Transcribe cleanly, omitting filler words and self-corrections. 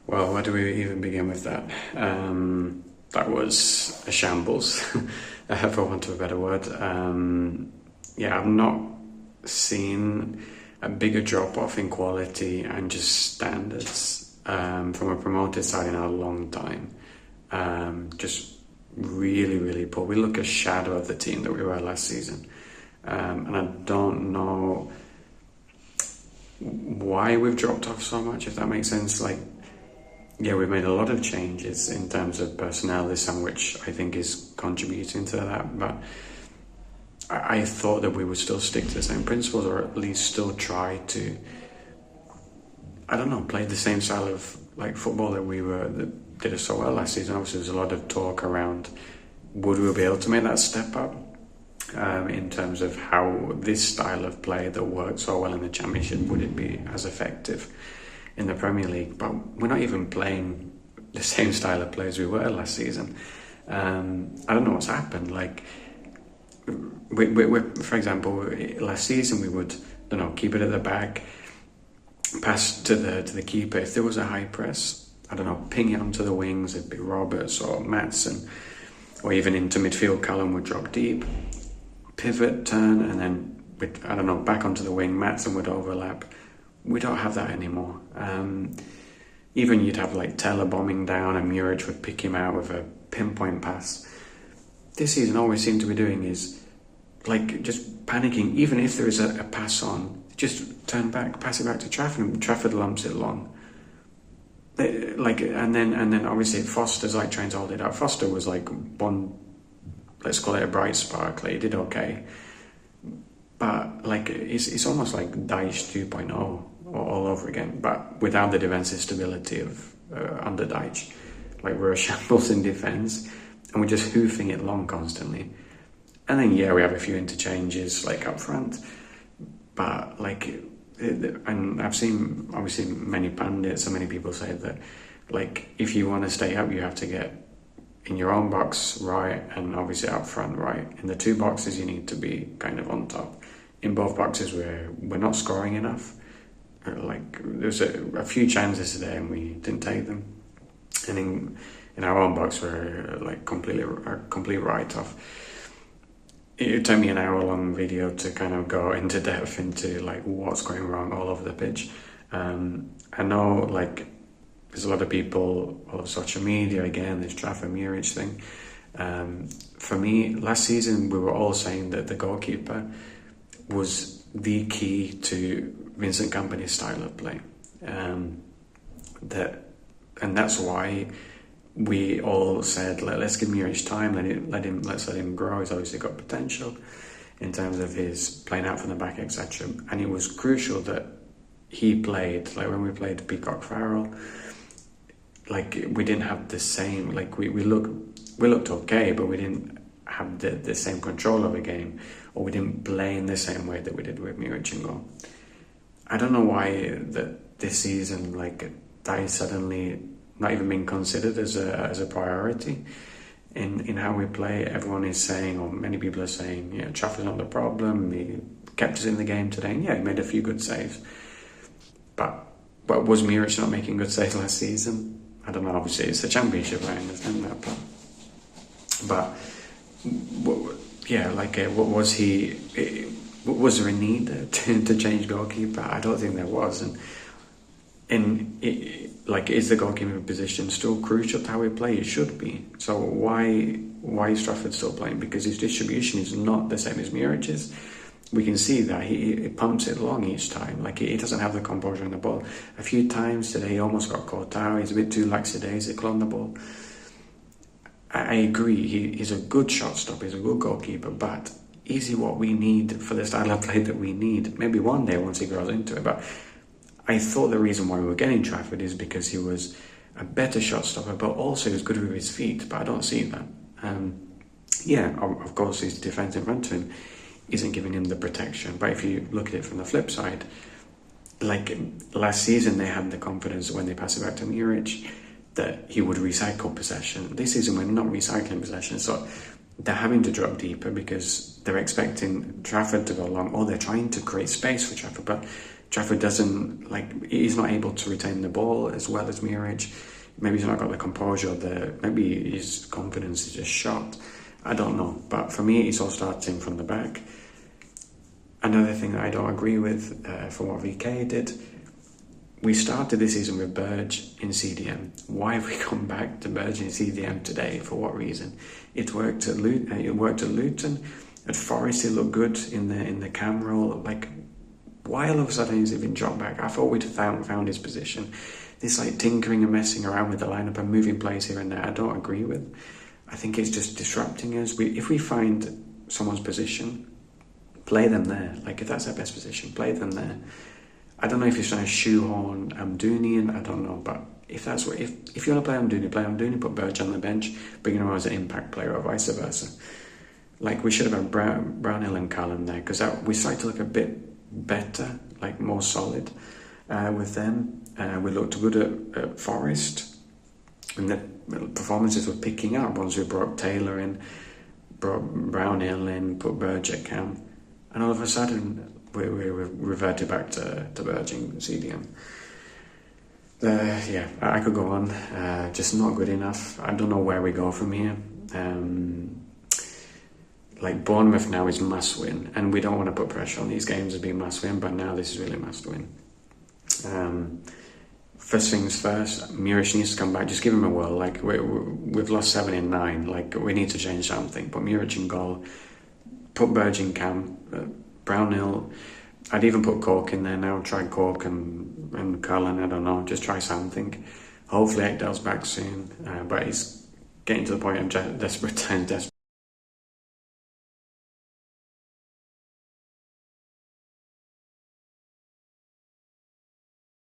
Well, where do we even begin with that? That was a shambles, for want of a better word. Yeah, I've not seen a bigger drop-off in quality and just standards from a promoted side in a long time. Just really, really poor. We look a shadow of the team that we were last season. And I don't know why we've dropped off so much, if that makes sense. Yeah, we've made a lot of changes in terms of personnel this summer, which I think is contributing to that. But I thought that we would still stick to the same principles, or at least still try to, I don't know, play the same style of football that did us so well last season. Obviously, there's a lot of talk around would we be able to make that step up in terms of how this style of play that worked so well in the Championship, would it be as effective in the Premier League? But we're not even playing the same style of play as we were last season. I don't know what's happened. For example, last season we would, keep it at the back, pass to the keeper. If there was a high press, ping it onto the wings. It'd be Roberts or Maatsen, or even into midfield. Callum would drop deep, pivot, turn, and then back onto the wing. Maatsen would overlap. We don't have that anymore. Even you'd have Teller bombing down and Muric would pick him out with a pinpoint pass. This season, all we seem to be doing is just panicking. Even if there is a pass on, just turn back, pass it back to Trafford, and Trafford lumps it long. And then obviously Foster's trying to hold it out. Foster was one, let's call it a bright spark. He did okay. But it's almost like Dyche 2.0 all over again, but without the defensive stability of under Dyche. We're a shambles in defence, and we're just hoofing it long constantly. And then we have a few interchanges up front, but and I've seen obviously many pundits and many people say that if you want to stay up, you have to get in your own box right, and obviously up front right. In the two boxes, you need to be kind of on top. In both boxes, we're not scoring enough. There's a few chances today, and we didn't take them. And in our own box, we're complete write-off. It would take me an hour-long video to kind of go into depth into what's going wrong all over the pitch. I know there's a lot of people all over social media, again, this Trafford Muric thing. For me, last season we were all saying that the goalkeeper was the key to Vincent Kompany's style of play. And that's why we all said, let's give Muric time, let's let him grow. He's obviously got potential in terms of his playing out from the back, etc. And it was crucial that he played, when we played Peacock Farrell, we didn't have the same, we looked okay, but we didn't have the same control of the game, or we didn't play in the same way that we did with Muric and goal. I don't know why that this season, Dyche suddenly not even being considered as a priority in how we play. Everyone is saying, or many people are saying, Trafford's not the problem. He kept us in the game today, and he made a few good saves. But was Muric not making good saves last season? I don't know. Obviously, it's the Championship. I understand that, but what was he? Was there a need to change goalkeeper? I don't think there was, is the goalkeeper position still crucial to how we play? It should be. So why is Trafford still playing? Because his distribution is not the same as Muric's. We can see that he pumps it long each time. He doesn't have the composure on the ball. A few times today he almost got caught out. He's a bit too lackadaisical on the ball. I agree, he's a good shot stopper, he's a good goalkeeper, but is he what we need for the style of play that we need? Maybe one day once he grows into it, but I thought the reason why we were getting Trafford is because he was a better shot stopper, but also he was good with his feet, but I don't see that. Of course his defence in front of him isn't giving him the protection, but if you look at it from the flip side, last season they had the confidence when they pass it back to Muric that he would recycle possession. This season we're not recycling possession, so they're having to drop deeper because they're expecting Trafford to go long, or they're trying to create space for Trafford, but Trafford doesn't, like, he's not able to retain the ball as well as Muric. Maybe he's not got the composure there. Maybe his confidence is just shot. I don't know. But for me, it's all starting from the back. Another thing that I don't agree with from what VK did, we started this season with Burge in CDM. Why have we come back to Burge in CDM today? For what reason? It worked at Luton. At Forest, it looked good in the cam role. Like, why all of a sudden has it been dropped back? I thought we'd found his position. This like tinkering and messing around with the lineup and moving players here and there, I don't agree with. I think it's just disrupting us. If we find someone's position, play them there. Like, if that's their best position, play them there. I don't know if he's trying to shoehorn Amdouni in, I don't know, but if that's what, if you want to play Amdouni, put Burge on the bench, bring him on as an impact player or vice versa. Like, we should have had Brownhill and Callum there, because we started to look a bit better, like more solid with them. We looked good at Forest, and the performances were picking up once we brought Taylor in, brought Brownhill in, put Burge at cam, and all of a sudden we reverted back to Burge in CDM. Yeah, I could go on. Just not good enough. I don't know where we go from here. Like, Bournemouth now is must win, and we don't want to put pressure on these games as being must win, but now this is really must win. First things first, Muric needs to come back. Just give him a whirl. Like, we've lost 7 in 9. Like, we need to change something. Put Muric in goal. Put Burge in cam. Brownhill. I'd even put Cork in there now. Try Cork and Cullen. I don't know. Just try something. Hopefully Ekdal's back soon. But he's getting to the point of desperate times.